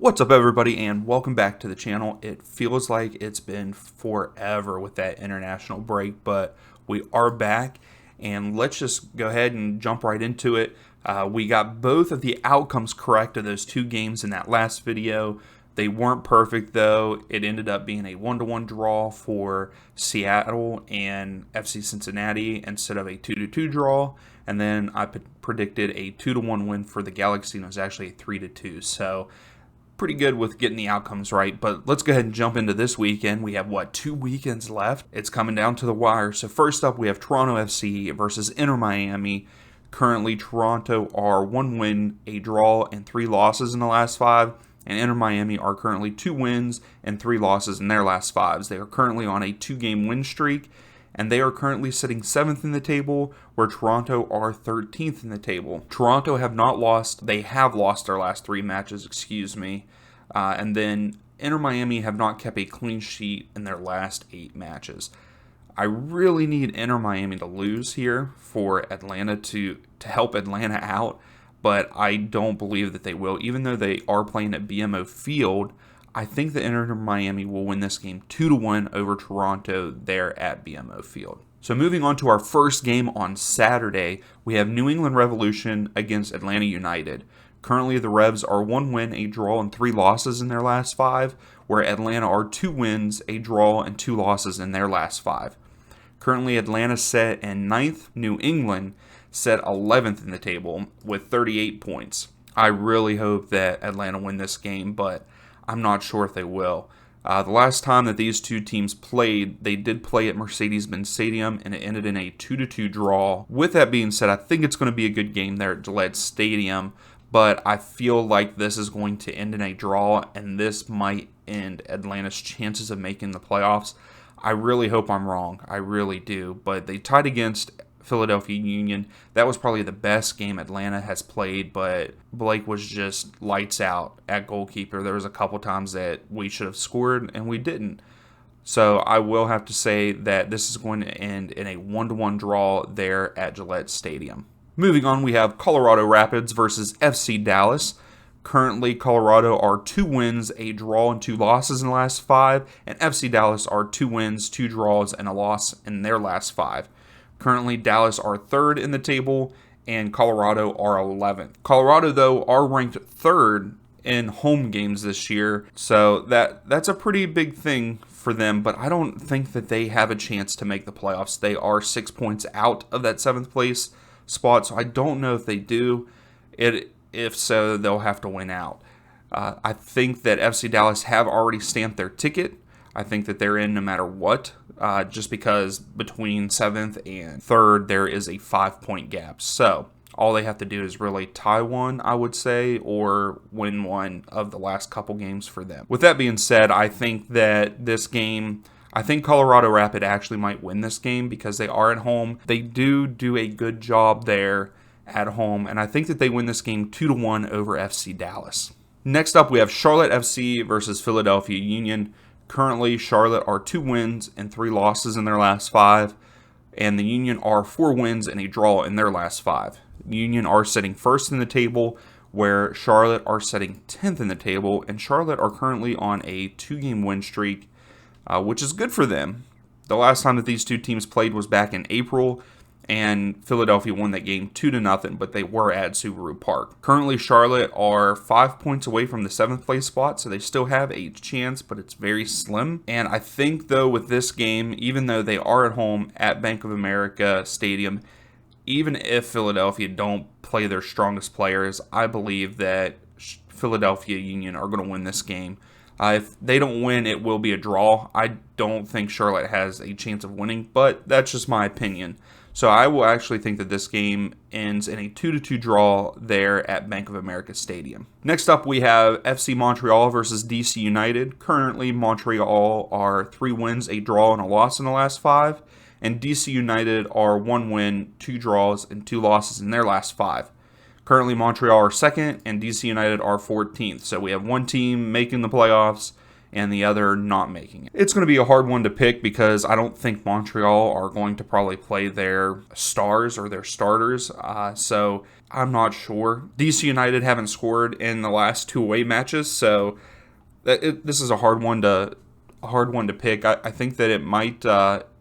What's up, everybody, and welcome back to the channel. It feels like it's been forever with that international break, but we are back, and let's just go ahead and jump right into it. We got both of the outcomes correct of those two games in that last video. They weren't perfect, though. It ended up being a 1-1 draw for Seattle and FC Cincinnati instead of a 2-2 draw. And then I predicted a 2-1 win for the Galaxy, and it was actually a 3-2. So pretty good with getting the outcomes right. But let's go ahead and jump into this weekend. We have, 2 weekends left? It's coming down to the wire. So first up, we have Toronto FC versus Inter Miami. Currently, Toronto are 1 win, a draw, and 3 losses in the last 5. And Inter Miami are currently 2 wins and 3 losses in their last 5s. They are currently on a 2-game win streak, and they are currently sitting 7th in the table, where Toronto are 13th in the table. Toronto have not lost. They have lost their last 3 matches, and then Inter Miami have not kept a clean sheet in their last 8 matches. I really need Inter Miami to lose here for Atlanta to help Atlanta out, but I don't believe that they will. Even though they are playing at BMO Field, I think that Inter Miami will win this game 2-1 over Toronto there at BMO Field. So moving on to our first game on Saturday, we have New England Revolution against Atlanta United. Currently, the Revs are 1 win, a draw, and 3 losses in their last 5, where Atlanta are 2 wins, a draw, and 2 losses in their last 5. Currently, Atlanta set in 9th, New England set 11th in the table with 38 points. I really hope that Atlanta win this game, but I'm not sure if they will. The last time that these two teams played, they did play at Mercedes-Benz Stadium, and it ended in a 2-2 draw. With that being said, I think it's going to be a good game there at Gillette Stadium, but I feel like this is going to end in a draw, and this might end Atlanta's chances of making the playoffs. I really hope I'm wrong. I really do. But they tied against Philadelphia Union. That was probably the best game Atlanta has played, but Blake was just lights out at goalkeeper. There was a couple times that we should have scored, and we didn't. So I will have to say that this is going to end in a 1-1 draw there at Gillette Stadium. Moving on, we have Colorado Rapids versus FC Dallas. Currently, Colorado are 2 wins, a draw, and 2 losses in the last 5, and FC Dallas are 2 wins, 2 draws, and a loss in their last 5. Currently, Dallas are 3rd in the table, and Colorado are 11th. Colorado, though, are ranked 3rd in home games this year, so that's a pretty big thing for them, but I don't think that they have a chance to make the playoffs. They are 6 points out of that 7th place spot, so I don't know if they do. If so, they'll have to win out. I think that FC Dallas have already stamped their ticket. I think that they're in no matter what, just because between 7th and 3rd, there is a 5-point gap. So all they have to do is really tie one, I would say, or win one of the last couple games for them. With that being said, I think that this game, I think Colorado Rapid actually might win this game because they are at home. They do a good job there at home, and I think that they win this game 2-1 over FC Dallas. Next up, we have Charlotte FC versus Philadelphia Union. Currently, Charlotte are 2 wins and 3 losses in their last 5, and the Union are 4 wins and a draw in their last 5. Union are sitting 1st in the table, where Charlotte are sitting 10th in the table, and Charlotte are currently on a 2-game win streak, which is good for them. The last time that these two teams played was back in April, and Philadelphia won that game 2-0, but they were at Subaru Park. Currently, Charlotte are 5 points away from the 7th place spot, so they still have a chance, but it's very slim. And I think, though, with this game, even though they are at home at Bank of America Stadium, even if Philadelphia don't play their strongest players, I believe that Philadelphia Union are going to win this game. If they don't win, it will be a draw. I don't think Charlotte has a chance of winning, but that's just my opinion. So I will actually think that this game ends in a 2-2 draw there at Bank of America Stadium. Next up, we have FC Montreal versus DC United. Currently, Montreal are 3 wins, a draw, and a loss in the last 5. And DC United are 1 win, 2 draws, and 2 losses in their last 5. Currently, Montreal are 2nd, and DC United are 14th. So we have one team making the playoffs and the other not making it. It's going to be a hard one to pick because I don't think Montreal are going to probably play their stars or their starters. So I'm not sure. DC United haven't scored in the last 2 away matches, so this is a hard one to pick. I think that it might.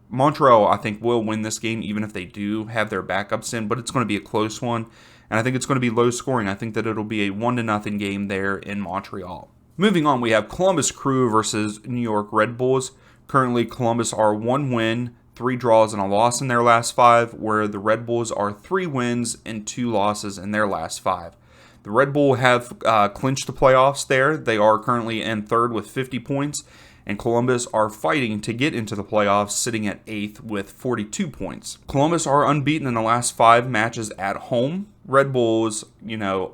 Montreal, I think, will win this game even if they do have their backups in, but it's going to be a close one, and I think it's going to be low scoring. I think that it'll be a 1-0 game there in Montreal. Moving on, we have Columbus Crew versus New York Red Bulls. Currently, Columbus are 1 win, 3 draws, and a loss in their last 5, where the Red Bulls are 3 wins and 2 losses in their last 5. The Red Bull have clinched the playoffs there. They are currently in 3rd with 50 points, and Columbus are fighting to get into the playoffs, sitting at 8th with 42 points. Columbus are unbeaten in the last 5 matches at home. Red Bulls,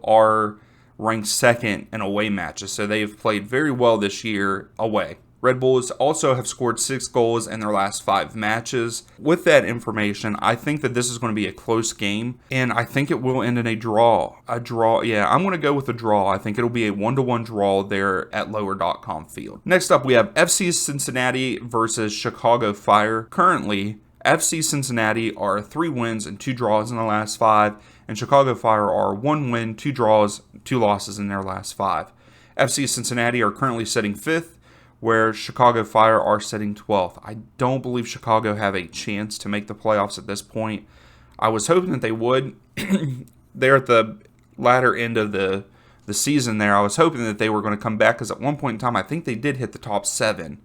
are ranked 2nd in away matches, so they've played very well this year away. Red Bulls also have scored 6 goals in their last 5 matches. With that information, I think that this is going to be a close game, and I think it will end in a draw. I'm going to go with a draw. I think it'll be a 1-1 draw there at Lower.com Field. Next up, we have FC Cincinnati versus Chicago Fire. Currently, FC Cincinnati are 3 wins and 2 draws in the last 5, and Chicago Fire are 1 win, 2 draws, 2 losses in their last 5. FC Cincinnati are currently sitting 5th, where Chicago Fire are sitting 12th. I don't believe Chicago have a chance to make the playoffs at this point. I was hoping that they would. They're at the latter end of the season there. I was hoping that they were going to come back because at one point in time, I think they did hit the top 7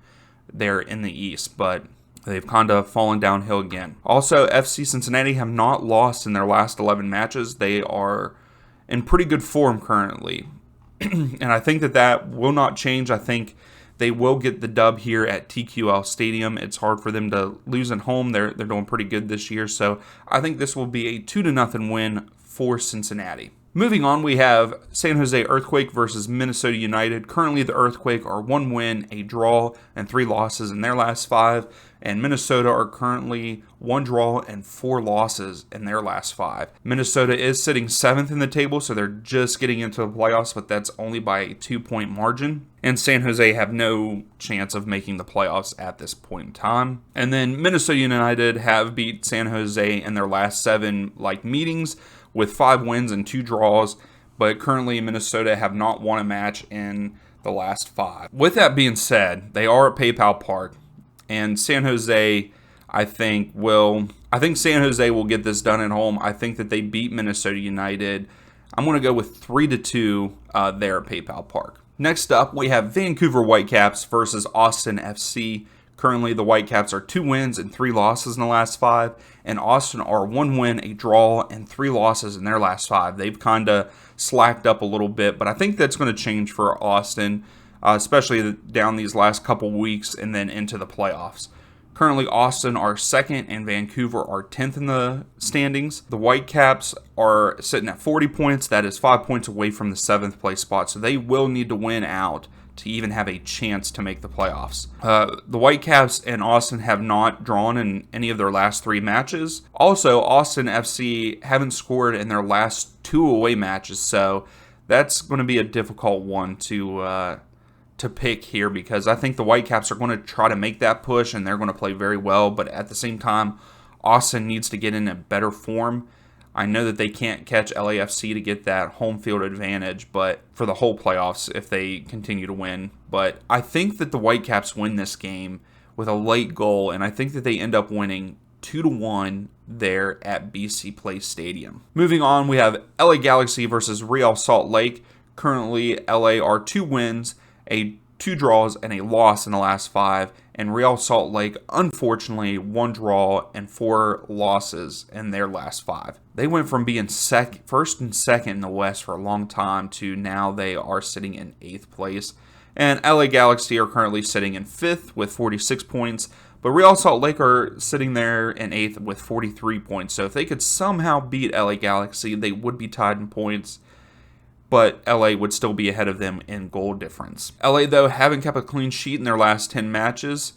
there in the East, but they've kind of fallen downhill again. Also, FC Cincinnati have not lost in their last 11 matches. They are in pretty good form currently, and I think that will not change. I think they will get the dub here at TQL Stadium. It's hard for them to lose at home. They're doing pretty good this year, so I think this will be a 2-0 win for Cincinnati. Moving on, we have San Jose Earthquake versus Minnesota United. Currently, the Earthquake are 1 win, a draw, and 3 losses in their last 5. And Minnesota are currently 1 draw and 4 losses in their last 5. Minnesota is sitting 7th in the table, so they're just getting into the playoffs, but that's only by a 2-point margin. And San Jose have no chance of making the playoffs at this point in time. And then Minnesota United have beat San Jose in their last 7 meetings, with 5 wins and 2 draws, but currently Minnesota have not won a match in the last 5. With that being said, they are at PayPal Park, and San Jose, I think San Jose will get this done at home. I think that they beat Minnesota United. I'm going to go with 3-2 there at PayPal Park. Next up, we have Vancouver Whitecaps versus Austin FC. Currently, the Whitecaps are 2 wins and 3 losses in the last 5, and Austin are 1 win, a draw, and 3 losses in their last 5. They've kind of slacked up a little bit, but I think that's going to change for Austin, especially down these last couple weeks and then into the playoffs. Currently, Austin are 2nd and Vancouver are 10th in the standings. The Whitecaps are sitting at 40 points. That is 5 points away from the 7th place spot, so they will need to win out to even have a chance to make the playoffs. The Whitecaps and Austin have not drawn in any of their last 3 matches. Also, Austin FC haven't scored in their last 2 away matches, so that's going to be a difficult one to pick here, because I think the Whitecaps are going to try to make that push and they're going to play very well, but at the same time, Austin needs to get in a better form. I know that they can't catch LAFC to get that home field advantage, but for the whole playoffs if they continue to win. But I think that the Whitecaps win this game with a late goal, and I think that they end up winning 2-1 there at BC Place Stadium. Moving on, we have LA Galaxy versus Real Salt Lake. Currently, LA are 2 wins, 2 draws, and a loss in the last 5, and Real Salt Lake, unfortunately, 1 draw and 4 losses in their last 5. They went from being first and second in the West for a long time to now they are sitting in 8th place. And LA Galaxy are currently sitting in 5th with 46 points, but Real Salt Lake are sitting there in 8th with 43 points. So if they could somehow beat LA Galaxy, they would be tied in points, but LA would still be ahead of them in goal difference. LA, though, haven't kept a clean sheet in their last 10 matches,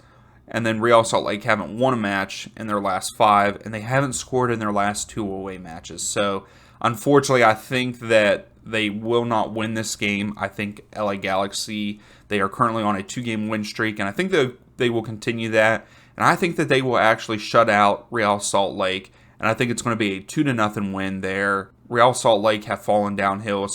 and then Real Salt Lake haven't won a match in their last 5, and they haven't scored in their last 2 away matches. So, unfortunately, I think that they will not win this game. I think LA Galaxy, they are currently on a 2-game win streak, and I think they will continue that. And I think that they will actually shut out Real Salt Lake, and I think it's going to be a 2-0 win there. Real Salt Lake have fallen downhill,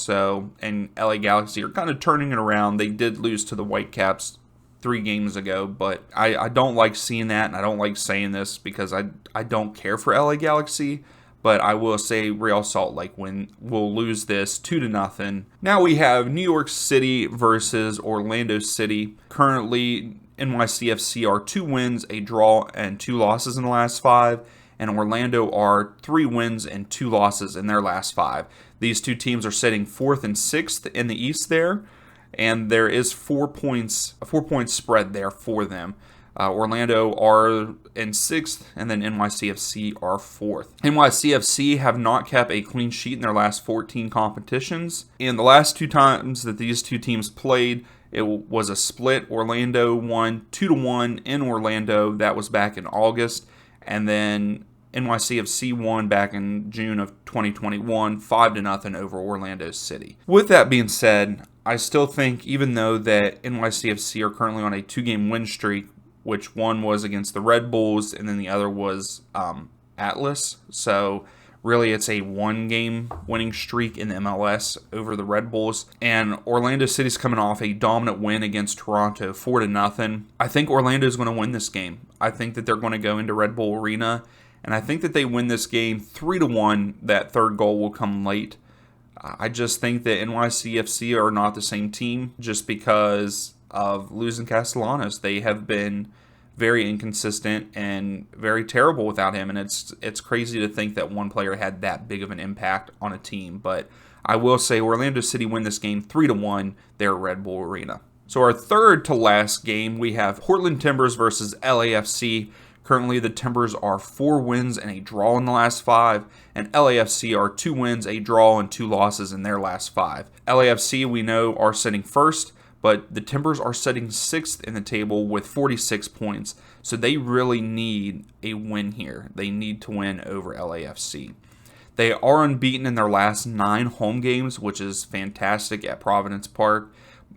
and LA Galaxy are kind of turning it around. They did lose to the Whitecaps 3 games ago, but I don't like seeing that, and I don't like saying this because I don't care for LA Galaxy, but I will say Real Salt Lake will lose this 2-0. Now we have New York City versus Orlando City. Currently, NYCFC are 2 wins, a draw, and 2 losses in the last 5. And Orlando are 3 wins and 2 losses in their last 5. These 2 teams are sitting 4th and 6th in the East there, and there is a 4-point spread there for them. Orlando are in 6th, and then NYCFC are 4th. NYCFC have not kept a clean sheet in their last 14 competitions. And the last 2 times that these 2 teams played, it was a split. Orlando won 2-1 in Orlando. That was back in August. And then NYCFC won back in June of 2021, 5-0 over Orlando City. With that being said, I still think, even though that NYCFC are currently on a 2-game win streak, which one was against the Red Bulls and then the other was Atlas. So really it's a 1-game winning streak in the MLS over the Red Bulls. And Orlando City's coming off a dominant win against Toronto, 4-0. I think Orlando's going to win this game. I think that they're going to go into Red Bull Arena, and I think that they win this game 3-1. That 3rd goal will come late. I just think that NYCFC are not the same team just because of losing Castellanos. They have been very inconsistent and very terrible without him, and it's crazy to think that one player had that big of an impact on a team. But I will say Orlando City win this game 3-1 there at Red Bull Arena. So our third to last game, we have Portland Timbers versus LAFC. Currently, the Timbers are 4 wins and a draw in the last 5, and LAFC are 2 wins, a draw, and 2 losses in their last 5. LAFC, we know, are sitting first, but the Timbers are sitting 6th in the table with 46 points, so they really need a win here. They need to win over LAFC. They are unbeaten in their last 9 home games, which is fantastic at Providence Park,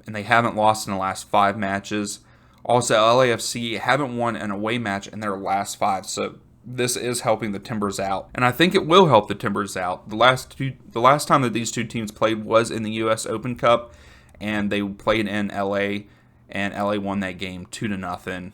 and they haven't lost in the last 5 matches. Also, LAFC haven't won an away match in their last 5, so this is helping the Timbers out. And I think it will help the Timbers out. The last time that these 2 teams played was in the U.S. Open Cup, and they played in LA, and LA won that game 2-0.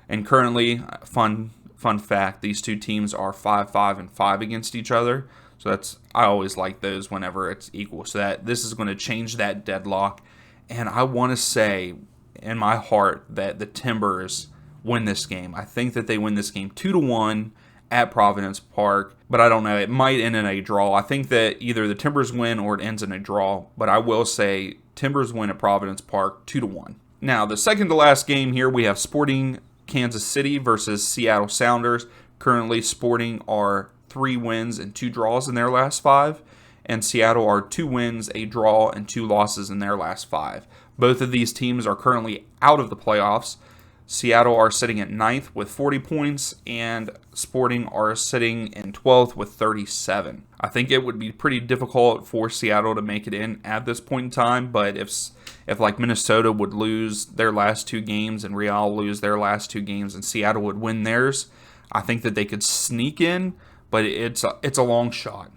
And currently, fun fact, these 2 teams are 5-5-5 against each other. So I always like those whenever it's equal. So that this is going to change that deadlock. And I want to say in my heart that the Timbers win this game. I think that they win this game 2-1 at Providence Park. But I don't know. It might end in a draw. I think that either the Timbers win or it ends in a draw. But I will say Timbers win at Providence Park 2-1. Now, the second to last game here, we have Sporting Kansas City versus Seattle Sounders. Currently, Sporting are 3 wins and 2 draws in their last 5, and Seattle are 2 wins, a draw, and 2 losses in their last 5. Both of these teams are currently out of the playoffs. Seattle are sitting at 9th with 40 points, and Sporting are sitting in 12th with 37. I think it would be pretty difficult for Seattle to make it in at this point in time, but if like Minnesota would lose their last 2 games and Real lose their last 2 games and Seattle would win theirs, I think that they could sneak in, but it's a long shot.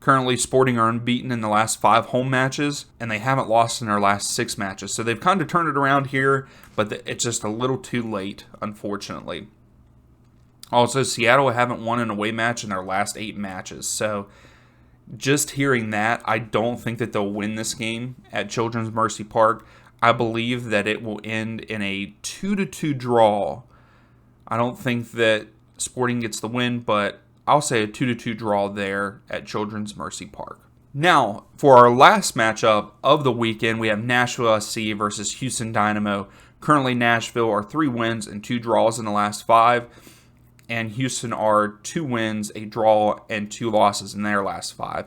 Currently, Sporting are unbeaten in the last 5 home matches, and they haven't lost in their last 6 matches. So they've kind of turned it around here, but it's just a little too late, unfortunately. Also, Seattle haven't won an away match in their last 8 matches. So just hearing that, I don't think that they'll win this game at Children's Mercy Park. I believe that it will end in a 2-2 draw. I don't think that Sporting gets the win, but I'll say a 2-2 draw there at Children's Mercy Park. Now, for our last matchup of the weekend, we have Nashville SC versus Houston Dynamo. Currently, Nashville are 3 wins and 2 draws in the last 5, and Houston are 2 wins, a draw, and 2 losses in their last 5.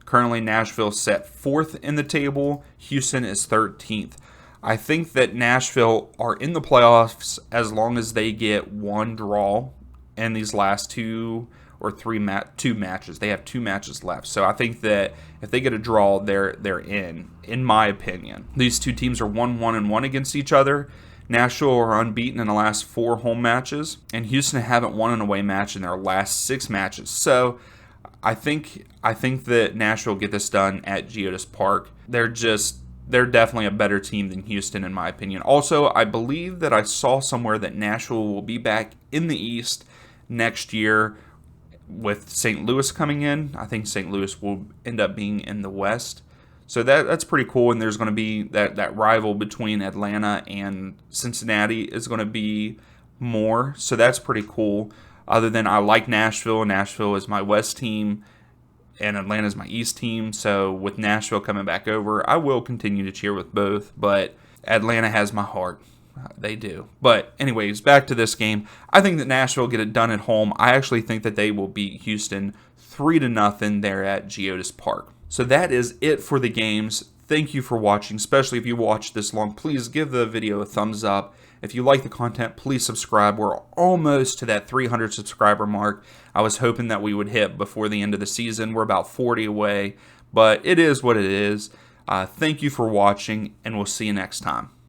Currently, Nashville set 4th in the table. Houston is 13th. I think that Nashville are in the playoffs as long as they get 1 draw in these last 2 or two matches. They have 2 matches left. So I think that if they get a draw, they're in my opinion. These two teams are 1-1-1 against each other. Nashville are unbeaten in the last 4 home matches, and Houston haven't won an away match in their last 6 matches. So I think that Nashville will get this done at Geodis Park. They're definitely a better team than Houston, in my opinion. Also, I believe that I saw somewhere that Nashville will be back in the East next year with St. Louis coming in. I think St. Louis will end up being in the West. So that's pretty cool, and there's going to be that rival between Atlanta and Cincinnati is going to be more. So that's pretty cool. Other than I like Nashville. Nashville is my West team, and Atlanta is my East team. So with Nashville coming back over, I will continue to cheer with both. But Atlanta has my heart. They do. But anyways, back to this game. I think that Nashville will get it done at home. I actually think that they will beat Houston 3-0 there at Geodis Park. So that is it for the games. Thank you for watching, especially if you watched this long. Please give the video a thumbs up. If you like the content, please subscribe. We're almost to that 300 subscriber mark. I was hoping that we would hit before the end of the season. We're about 40 away, but it is what it is. Thank you for watching, and we'll see you next time.